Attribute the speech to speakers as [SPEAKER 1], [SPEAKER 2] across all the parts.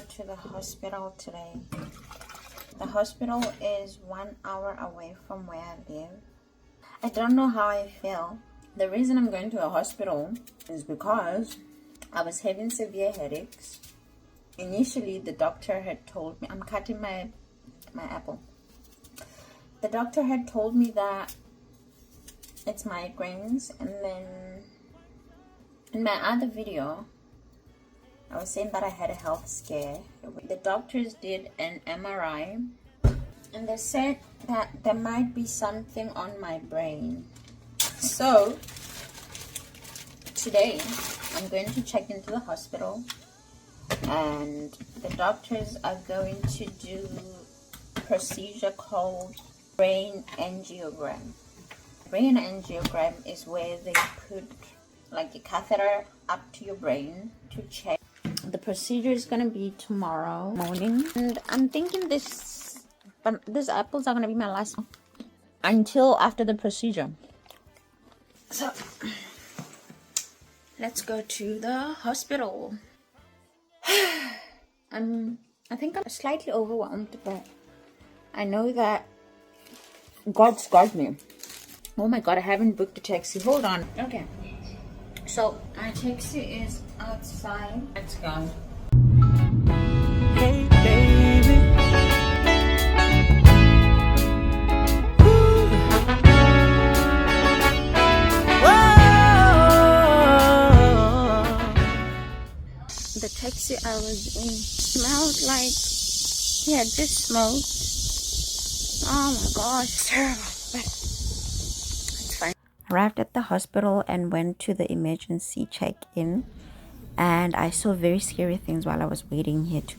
[SPEAKER 1] to the hospital today. The hospital is 1 hour away from where I live. I don't know how I feel. The reason I'm going to a hospital is because I was having severe headaches. Initially, the doctor had told me, I'm cutting my apple. The doctor had told me that it's migraines, and then in my other video, I was saying that I had a health scare. The doctors did an MRI, and they said that there might be something on my brain. So today I'm going to check into the hospital, and the doctors are going to do a procedure called brain angiogram. Brain angiogram is where they put like a catheter up to your brain to check. The procedure is gonna be tomorrow morning, and I'm thinking these apples are gonna be my last one until after the procedure. So let's go to the hospital. I think I'm slightly overwhelmed, but I know that God's got me. Oh my God, I haven't booked a taxi. Hold on. Okay. So our taxi is outside. Let's go.
[SPEAKER 2] Hey baby, ooh. Whoa.
[SPEAKER 1] The taxi I was in smelled like he had just smoked. Oh my gosh, it's terrible, but it's fine. Arrived at the hospital and went to the emergency check-in, and I saw very scary things while I was waiting here too.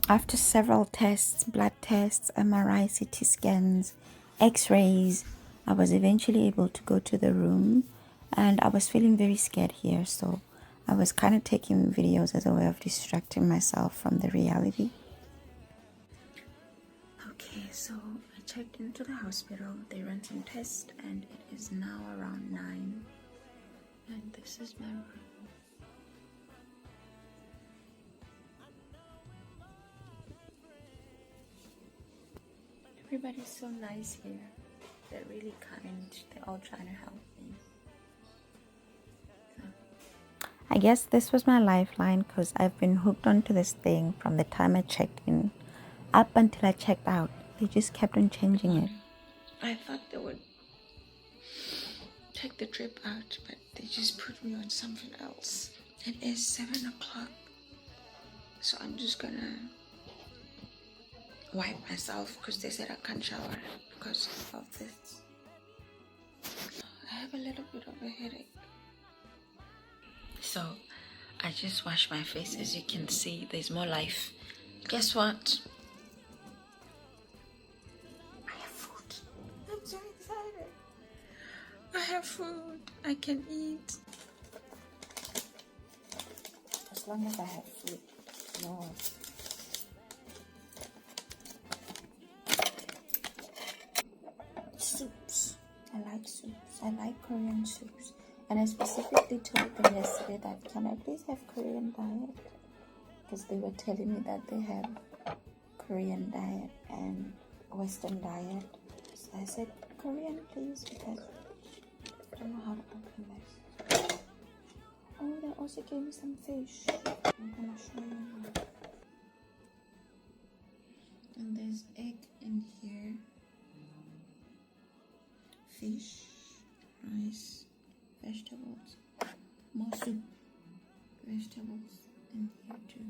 [SPEAKER 1] After several tests, blood tests, MRI, CT scans, x-rays, I was eventually able to go to the room, and I was feeling very scared here, so I was kind of taking videos as a way of distracting myself from the reality. Okay, so I checked into the hospital, they ran some tests, and it is now around 9, and this is my room. Everybody's so nice here. They're really kind. They're all trying to help me. So I guess this was my lifeline, because I've been hooked onto this thing from the time I checked in up until I checked out. They just kept on changing it. I thought they would take the drip out, but they just put me on something else. It is 7 o'clock, so I'm just gonna wipe myself because they said I can't shower because of this. I have a little bit of a headache, so I just washed my face. As you can see, there's more life. Guess what? I have food. I'm so excited. I have food. I can eat. As long as I have food, no. Soups. I like soups. I like Korean soups. And I specifically told them yesterday that, can I please have Korean diet? Because they were telling me that they have Korean diet and Western diet. So I said, Korean please, because I don't know how to open this. Oh, they also gave me some fish. I'm gonna show you now. And there's egg in here. Fish, rice, vegetables, more soup, vegetables in here too.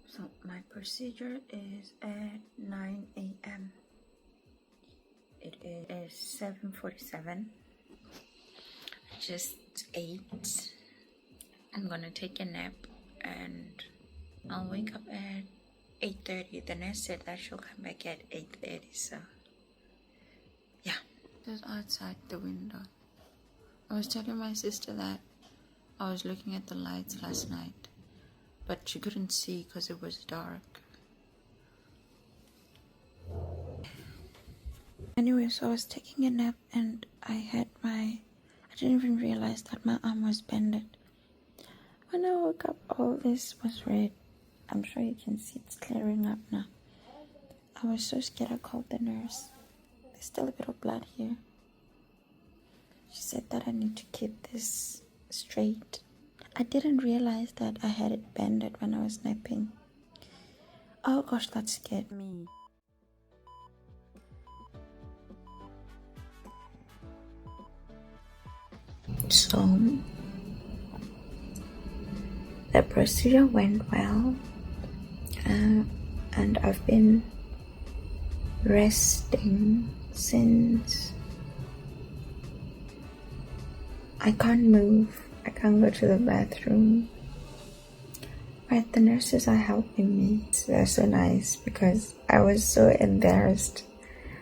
[SPEAKER 1] So my procedure is at 9 a.m. It is 7:47. Just ate. I'm gonna take a nap and I'll wake up at 8:30. The nurse said that she'll come back at 8:30, so yeah. Just outside the window. I was telling my sister that I was looking at the lights last night, but she couldn't see because it was dark. Anyway, so I was taking a nap and I didn't even realize that my arm was bended. When I woke up, all this was red. I'm sure you can see it's clearing up now. I was so scared I called the nurse. There's still a bit of blood here. She said that I need to keep this straight. I didn't realize that I had it bended when I was napping. Oh gosh, that scared me. So, the procedure went well, and I've been resting since. I can't move, I can't go to the bathroom, but the nurses are helping me. They're so nice because I was so embarrassed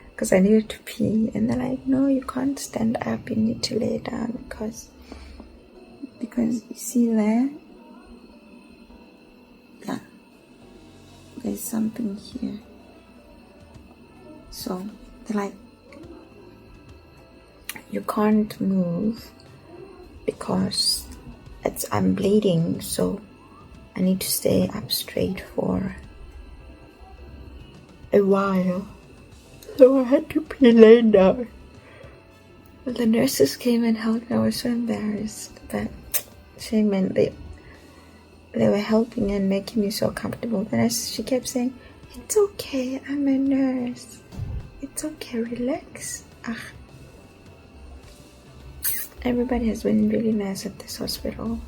[SPEAKER 1] because I needed to pee, and they're like, no, you can't stand up, you need to lay down because you see there, yeah, there's something here. So they're like, you can't move because I'm bleeding, so I need to stay up straight for a while. So I had to be laying down. The nurses came and helped me. I was so embarrassed, but she meant they were helping and making me so comfortable. Then she kept saying, "It's okay, I'm a nurse. It's okay, relax." Everybody has been really nice at this hospital.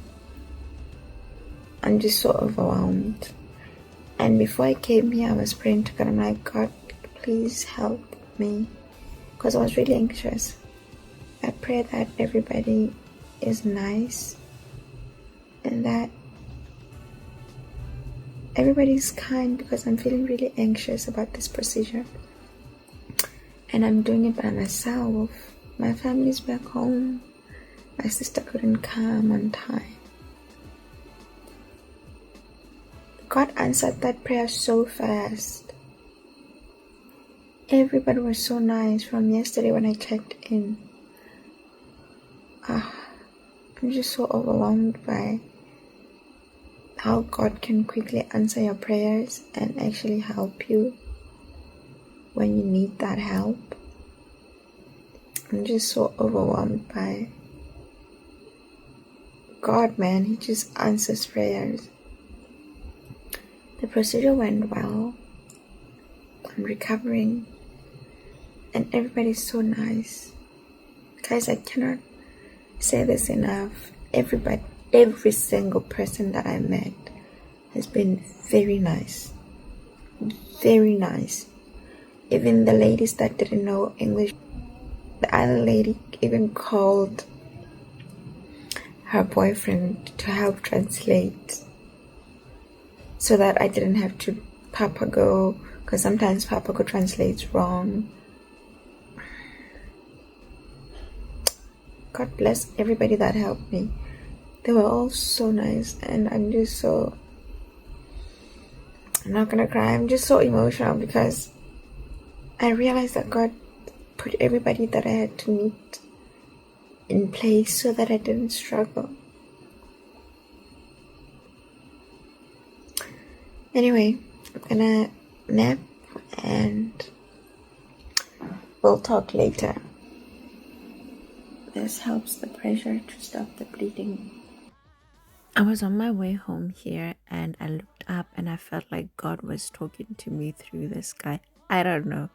[SPEAKER 1] I'm just so overwhelmed. And before I came here, I was praying to God. I'm like, God, please help me, because I was really anxious. I pray that everybody is nice and that everybody's kind, because I'm feeling really anxious about this procedure. And I'm doing it by myself. My family's back home. My sister couldn't come on time. God answered that prayer so fast. Everybody was so nice from yesterday when I checked in. I'm just so overwhelmed by how God can quickly answer your prayers and actually help you when you need that help. I'm just so overwhelmed by God, man. He just answers prayers. The procedure went well. I'm recovering. And everybody's so nice. Guys, I cannot say this enough. Every single person that I met has been very nice. Very nice. Even the ladies that didn't know English. The other lady even called her boyfriend to help translate so that I didn't have to Papago, because sometimes Papago translates wrong. God bless everybody that helped me. They were all so nice, and I'm not gonna cry, I'm just so emotional because I realized that God put everybody that I had to meet in place so that I didn't struggle. Anyway, I'm gonna nap and we'll talk later. This helps the pressure to stop the bleeding. I was on my way home here and I looked up and I felt like God was talking to me through the sky. I don't know.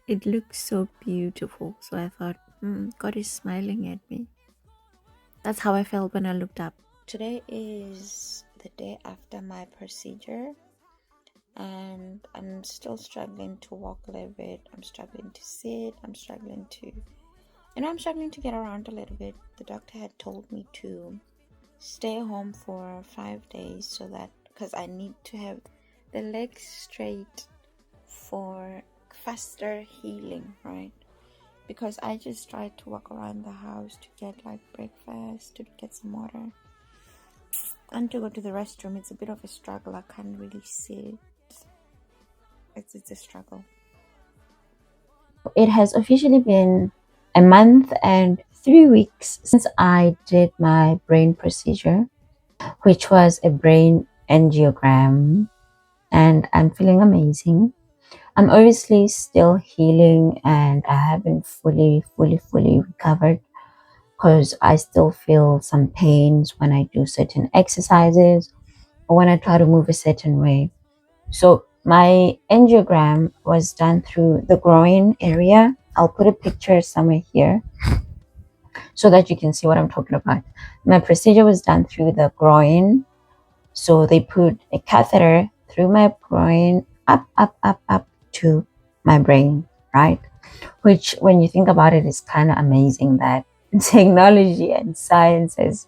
[SPEAKER 1] It looked so beautiful. So I thought, God is smiling at me. That's how I felt when I looked up. Today is the day after my procedure. and I'm still struggling to walk a little bit. I'm struggling to sit. I'm struggling to get around a little bit. The doctor had told me to stay home for 5 days, so that because I need to have the legs straight for faster healing, right? Because I just tried to walk around the house to get like breakfast, to get some water, and to go to the restroom. It's a bit of a struggle. I can't really sit. It's a struggle. It has officially been a month and 3 weeks since I did my brain procedure, which was a brain angiogram, and I'm feeling amazing. I'm obviously still healing, and I haven't fully recovered because I still feel some pains when I do certain exercises or when I try to move a certain way. So my angiogram was done through the groin area. I'll put a picture somewhere here so that you can see what I'm talking about. My procedure was done through the groin. So they put a catheter through my groin up to my brain, right? Which, when you think about it, is kind of amazing that technology and science has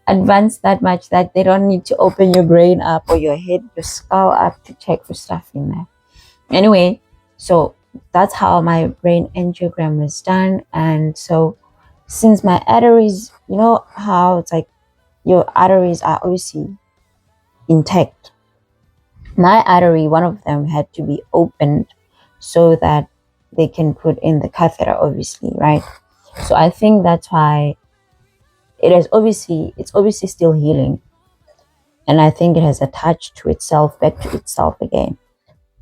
[SPEAKER 1] advanced that much that they don't need to open your brain up or your head, your skull up to check for stuff in there. Anyway, so that's how my brain angiogram was done. And so since my arteries, you know how it's like your arteries are obviously intact. My artery, one of them, had to be opened so that they can put in the catheter, obviously, right? So I think that's why it's obviously still healing, and I think it has attached to itself, back to itself again.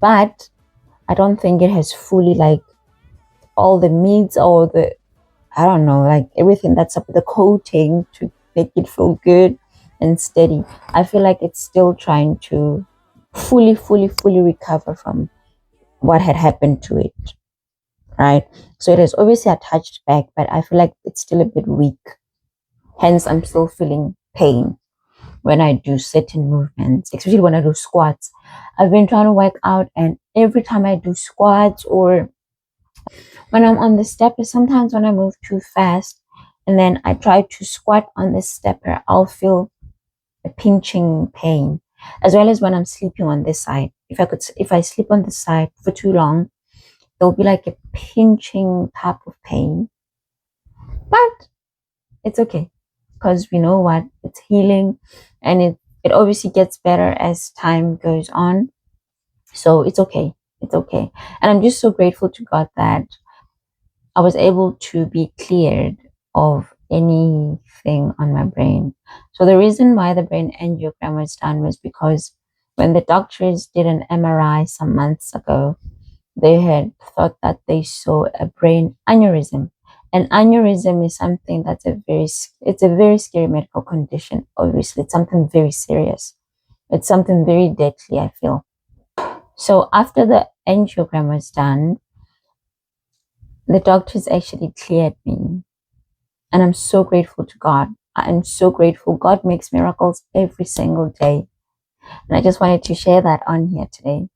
[SPEAKER 1] But I don't think it has fully, like, all the meats or the, I don't know, like everything that's up, the coating to make it feel good and steady. I feel like it's still trying to fully recover from what had happened to it, right? So it is obviously attached back, but I feel like it's still a bit weak. Hence, I'm still feeling pain when I do certain movements, especially when I do squats. I've been trying to work out, and every time I do squats or when I'm on the stepper, sometimes when I move too fast and then I try to squat on the stepper, I'll feel a pinching pain, as well as when I'm sleeping on this side. If I sleep on this side for too long, there'll be like a pinching type of pain. But it's okay, because we know what, it's healing, and it obviously gets better as time goes on. So it's okay. It's okay. And I'm just so grateful to God that I was able to be cleared of anything on my brain. So the reason why the brain angiogram was done was because when the doctors did an MRI some months ago, they had thought that they saw a brain aneurysm. An aneurysm is something that's it's a very scary medical condition. Obviously, it's something very serious. It's something very deadly, I feel. So after the angiogram was done, the doctors actually cleared me. And I'm so grateful to God. I'm so grateful. God makes miracles every single day. And I just wanted to share that on here today.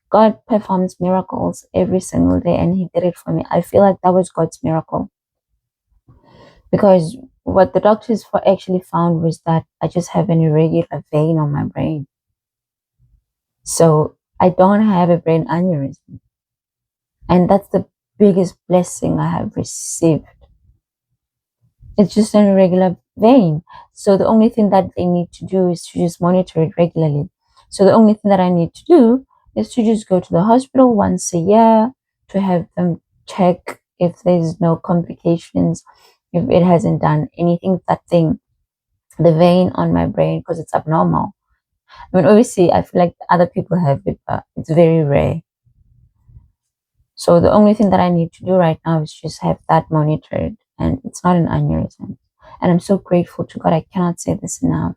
[SPEAKER 1] God performs miracles every single day, and He did it for me. I feel like that was God's miracle. Because what the doctors actually found was that I just have an irregular vein on my brain. So I don't have a brain aneurysm. And that's the biggest blessing I have received. It's just an irregular vein. So the only thing that they need to do is to just monitor it regularly. So the only thing that I need to do is to just go to the hospital once a year to have them check if there's no complications, if it hasn't done anything with that thing, the vein on my brain, because it's abnormal. I mean, obviously, I feel like other people have it, but it's very rare. So the only thing that I need to do right now is just have that monitored, and it's not an aneurysm. And I'm so grateful to God. I cannot say this enough.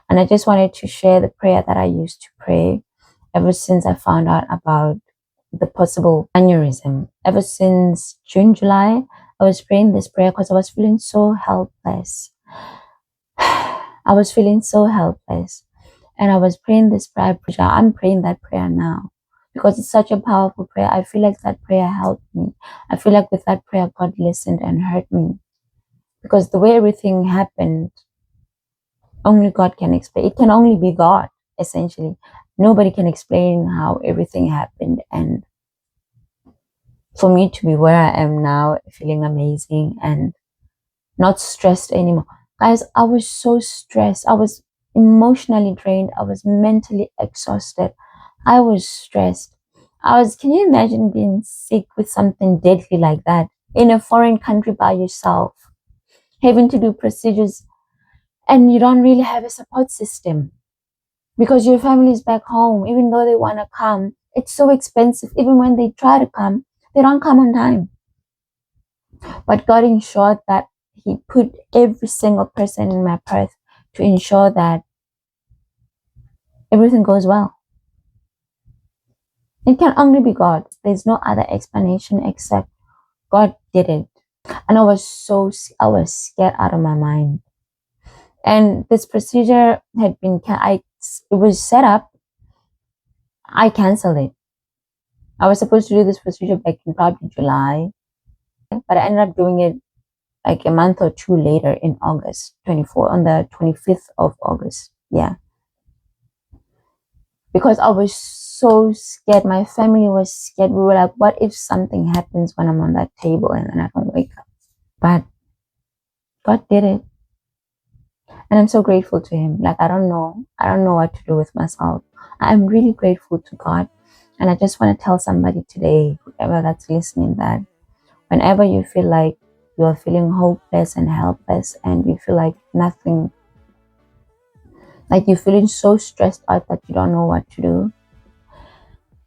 [SPEAKER 1] And I just wanted to share the prayer that I used to pray ever since I found out about the possible aneurysm. Ever since June, July, I was praying this prayer because I was feeling so helpless. I was feeling so helpless. And I was praying this prayer. I'm praying that prayer now because it's such a powerful prayer. I feel like that prayer helped me. I feel like with that prayer, God listened and heard me. Because the way everything happened, only God can explain. It can only be God, essentially. Nobody can explain how everything happened. And for me to be where I am now, feeling amazing and not stressed anymore. Guys, I was so stressed. I was emotionally drained. I was mentally exhausted. I was stressed. Can you imagine being sick with something deadly like that in a foreign country by yourself, having to do procedures, and you don't really have a support system because your family is back home, even though they want to come. It's so expensive. Even when they try to come, they don't come on time. But God ensured that He put every single person in my path to ensure that everything goes well. It can only be God. There's no other explanation except God did it. And I was scared out of my mind. And this procedure it was set up. I canceled it. I was supposed to do this procedure back in probably July, but I ended up doing it like a month or two later in August 24, on the 25th of August. Yeah. Because I was so scared. My family was scared. We were like, what if something happens when I'm on that table and then I don't wake up? But God did it. And I'm so grateful to Him. Like, I don't know what to do with myself. I'm really grateful to God. And I just want to tell somebody today, whoever that's listening, that whenever you feel like you're feeling hopeless and helpless and you feel like nothing, like you're feeling so stressed out that you don't know what to do,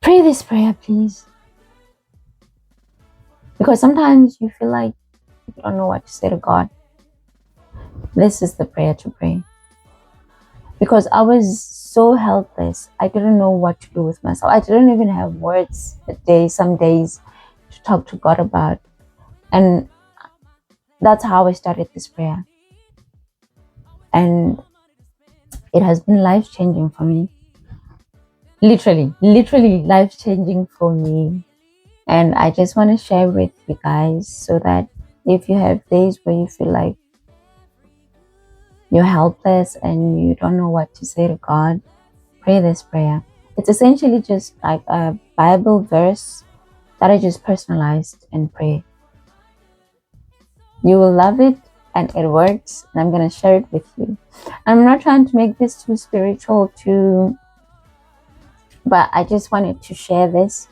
[SPEAKER 1] pray this prayer, please. Because sometimes you feel like you don't know what to say to God. This is the prayer to pray. Because I was so helpless. I didn't know what to do with myself. I didn't even have words some days to talk to God about. And that's how I started this prayer. And it has been life-changing for me. Literally life-changing for me. And I just want to share with you guys so that if you have days where you feel like you're helpless and you don't know what to say to God, pray this prayer. It's essentially just like a Bible verse that I just personalized and pray. You will love it and it works, and I'm going to share it with you. I'm not trying to make this too spiritual but I just wanted to share this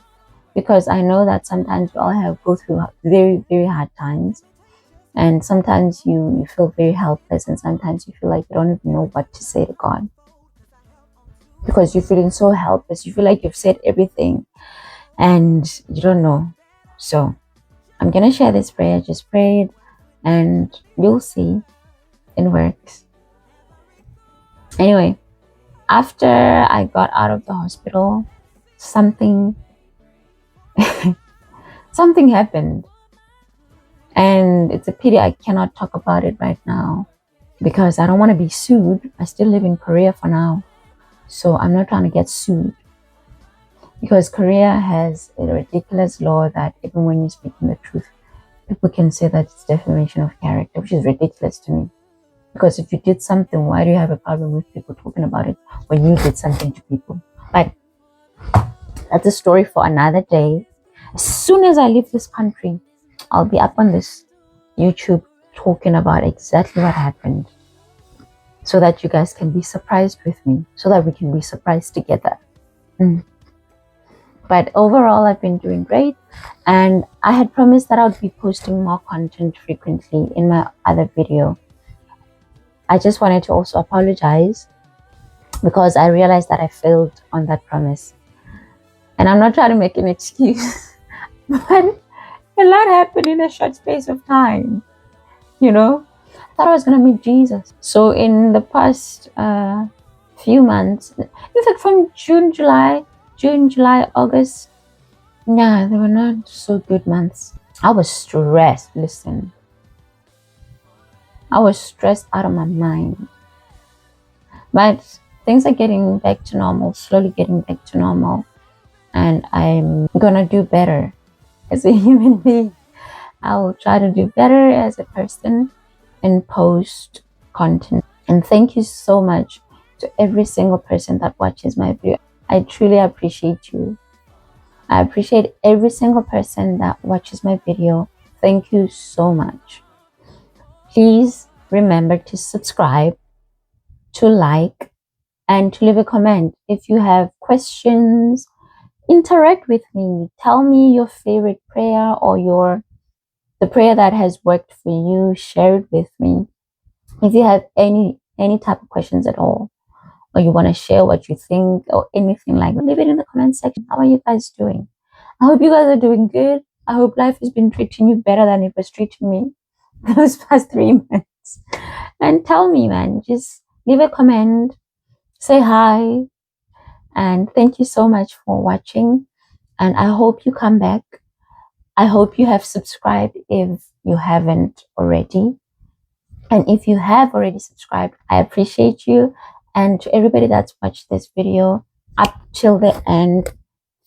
[SPEAKER 1] because I know that sometimes we all go through very, very hard times. And sometimes you feel very helpless, and sometimes you feel like you don't even know what to say to God because you're feeling so helpless. You feel like you've said everything and you don't know. So I'm going to share this prayer. Just pray it and you'll see it works. Anyway, after I got out of the hospital, something happened. And it's a pity I cannot talk about it right now because I don't want to be sued. I still live in Korea for now. So I'm not trying to get sued. Because Korea has a ridiculous law that even when you're speaking the truth, people can say that it's defamation of character, which is ridiculous to me. Because if you did something, why do you have a problem with people talking about it when you did something to people? But that's a story for another day. As soon as I leave this country, I'll be up on this YouTube talking about exactly what happened so that you guys can be surprised with me, so that we can be surprised together. But overall, I've been doing great, and I had promised that I would be posting more content frequently in my other video. I just wanted to also apologize because I realized that I failed on that promise. And I'm not trying to make an excuse, but a lot happened in a short space of time. You know, I thought I was going to meet Jesus. So in the past few months, in fact from June, July, August, yeah, they were not so good months. I was stressed. Listen, I was stressed out of my mind. But things are getting back to normal, slowly getting back to normal, and I'm gonna do better as a human being. I will try to do better as a person and post content. And thank you so much to every single person that watches my video. I truly appreciate you. I appreciate every single person that watches my video. Thank you so much. Please remember to subscribe, to like, and to leave a comment. If you have questions, interact with me. Tell me your favorite prayer or the prayer that has worked for you. Share it with me. If you have any type of questions at all, or you want to share what you think or anything like that, leave it in the comment section. How are you guys doing? I hope you guys are doing good. I hope life has been treating you better than it was treating me those past 3 months. And tell me, man, just leave a comment, say hi, and thank you so much for watching. And I hope you come back. I hope you have subscribed if you haven't already. And if you have already subscribed, I appreciate you. And to everybody that's watched this video up till the end,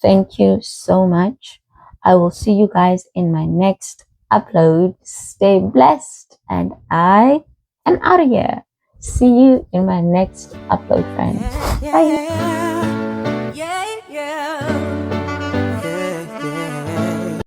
[SPEAKER 1] thank you so much. I will see you guys in my next upload. Stay blessed, and I am out of here. See you in my next upload, friends. Bye.
[SPEAKER 2] Yeah, yeah.